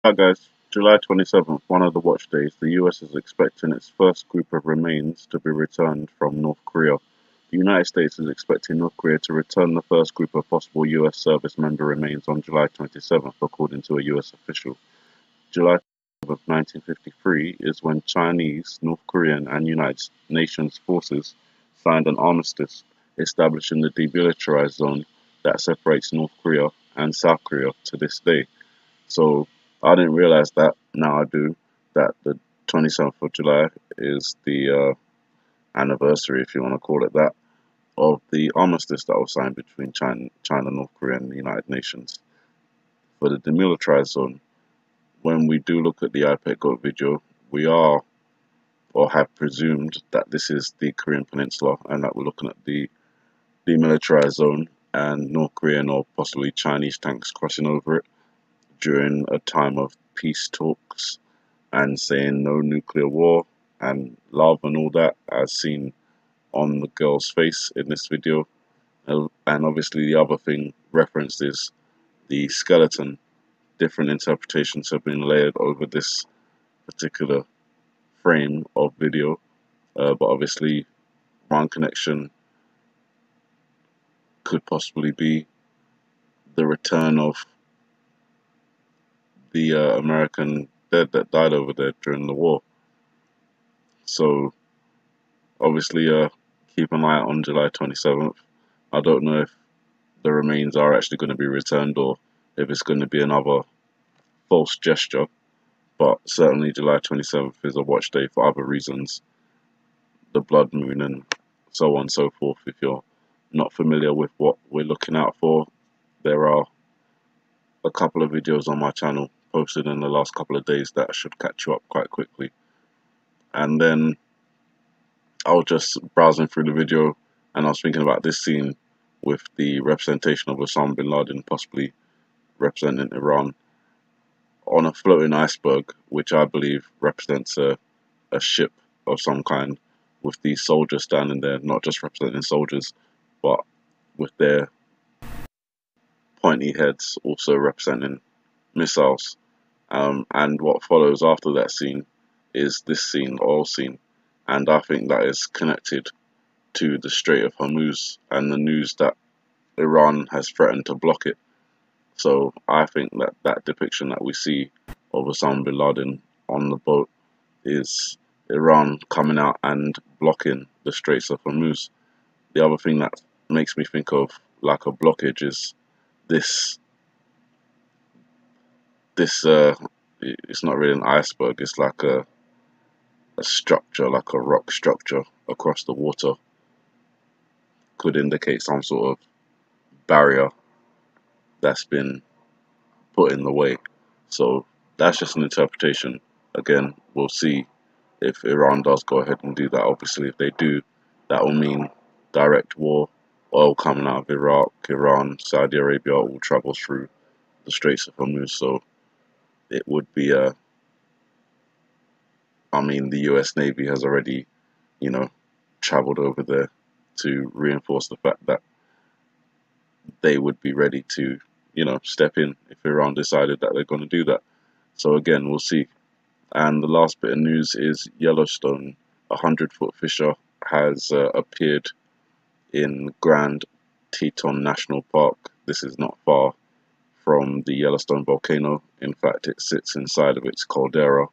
Hi guys, July 27th, one of the watch days, the US is expecting its first group of remains to be returned from North Korea. The United States is expecting North Korea to return the first group of possible US service member remains on July 27th, according to a US official. July 27th, 1953 is when Chinese, North Korean, and United Nations forces signed an armistice establishing the demilitarized zone that separates North Korea and South Korea to this day. So I didn't realize that. Now I do. That the 27th of July is the anniversary, if you want to call it that, of the armistice that was signed between China, North Korea, and the United Nations for the demilitarized zone. When we do look at the iPad Goat video, we are or have presumed that this is the Korean Peninsula and that we're looking at the demilitarized zone and North Korean or possibly Chinese tanks crossing over it during a time of peace talks and saying no nuclear war and love and all that, as seen on the girl's face in this video. And obviously the other thing referenced is the skeleton. Different interpretations have been layered over this particular frame of video, but obviously one connection could possibly be the return of the American dead that died over there during the war. So obviously keep an eye on July 27th. I don't know if the remains are actually going to be returned or if it's going to be another false gesture, but certainly July 27th is a watch day for other reasons, the blood moon and so on and so forth. If you're not familiar with what we're looking out for, there are a couple of videos on my channel posted in the last couple of days that should catch you up quite quickly. And then I was just browsing through the video and I was thinking about this scene with the representation of Osama bin Laden possibly representing Iran on a floating iceberg, which I believe represents a ship of some kind, with these soldiers standing there, not just representing soldiers, but with their pointy heads also representing missiles. And what follows after that scene is this scene, the oil scene, and I think that is connected to the Strait of Hormuz and the news that Iran has threatened to block it. So I think that that depiction that we see of Osama bin Laden on the boat is Iran coming out and blocking the Straits of Hormuz. The other thing that makes me think of like a blockage is this it's not really an iceberg, it's like a structure, like a rock structure across the water. Could indicate some sort of barrier that's been put in the way. So that's just an interpretation. Again, we'll see if Iran does go ahead and do that. Obviously, if they do, that will mean direct war, oil coming out of Iraq, Iran, Saudi Arabia all travels through the Straits of Hormuz. So it would be I mean, the US Navy has already, traveled over there to reinforce the fact that they would be ready to, step in if Iran decided that they're going to do that. So again, we'll see. And the last bit of news is Yellowstone. A 100-foot fissure has appeared in Grand Teton National Park. This is not far from the Yellowstone volcano. In fact, it sits inside of its caldera.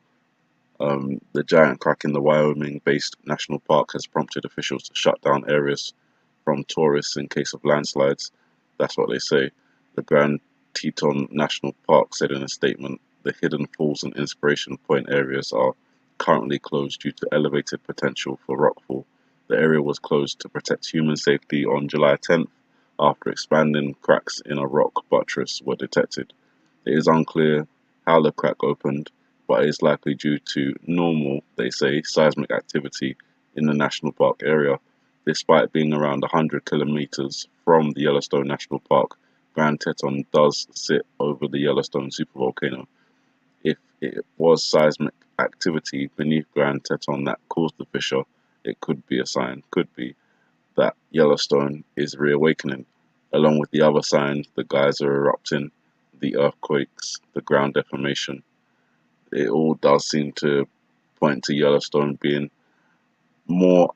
The giant crack in the Wyoming-based national park has prompted officials to shut down areas from tourists in case of landslides. That's what they say. The Grand Teton National Park said in a statement, the Hidden Falls and Inspiration Point areas are currently closed due to elevated potential for rockfall. The area was closed to protect human safety on July 10th after expanding cracks in a rock buttress were detected. It is unclear how the crack opened, but it is likely due to normal, they say, seismic activity in the national park area. Despite being around 100 kilometers from the Yellowstone National Park, Grand Teton does sit over the Yellowstone supervolcano. If it was seismic activity beneath Grand Teton that caused the fissure, it could be a sign, could be, that Yellowstone is reawakening, along with the other signs, the geyser erupting, the earthquakes, the ground deformation. it all does seem to point to Yellowstone being more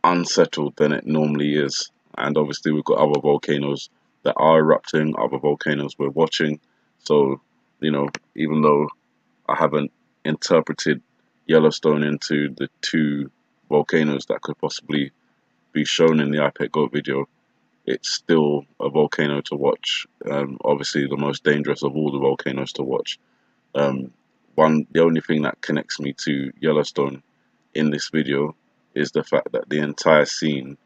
unsettled than it normally is. And obviously we've got other volcanoes that are erupting, other volcanoes we're watching. So, you know, even though I haven't interpreted Yellowstone into the two volcanoes that could possibly be shown in the iPet Goat video, it's still a volcano to watch. Obviously the most dangerous of all the volcanoes to watch. Um, the only thing that connects me to Yellowstone in this video is the fact that the entire scene,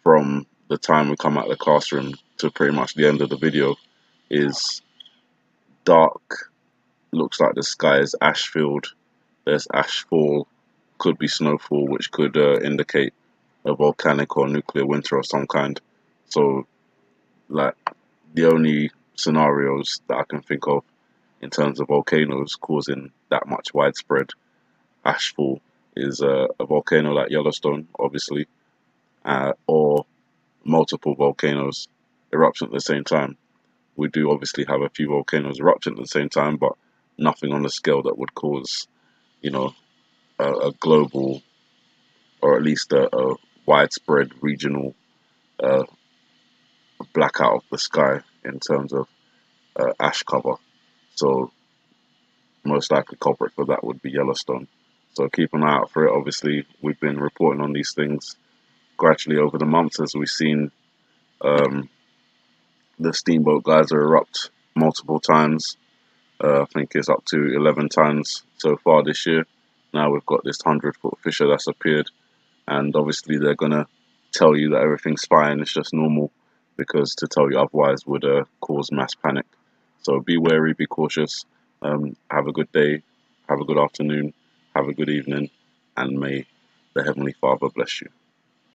from the time we come out of the classroom to pretty much the end of the video, is dark. Looks like the sky is ash filled. There's ash fall, could be snowfall, which could indicate a volcanic or nuclear winter of some kind. So, like, the only scenarios that I can think of in terms of volcanoes causing that much widespread ashfall is a volcano like Yellowstone, obviously, or multiple volcanoes erupting at the same time. We do obviously have a few volcanoes erupting at the same time, but nothing on the scale that would cause, you know, a global, or at least a widespread regional uh, blackout of the sky in terms of ash cover. So most likely culprit for that would be Yellowstone. So keep an eye out for it. Obviously, we've been reporting on these things gradually over the months as we've seen um, the Steamboat Geyser erupt multiple times. I think it's up to 11 times so far this year. Now we've got this 100-foot fissure that's appeared, and obviously they're gonna tell you that everything's fine, it's just normal, because to tell you otherwise would cause mass panic. So be wary, be cautious. Have a good day, have a good afternoon, have a good evening, and may the Heavenly Father bless you.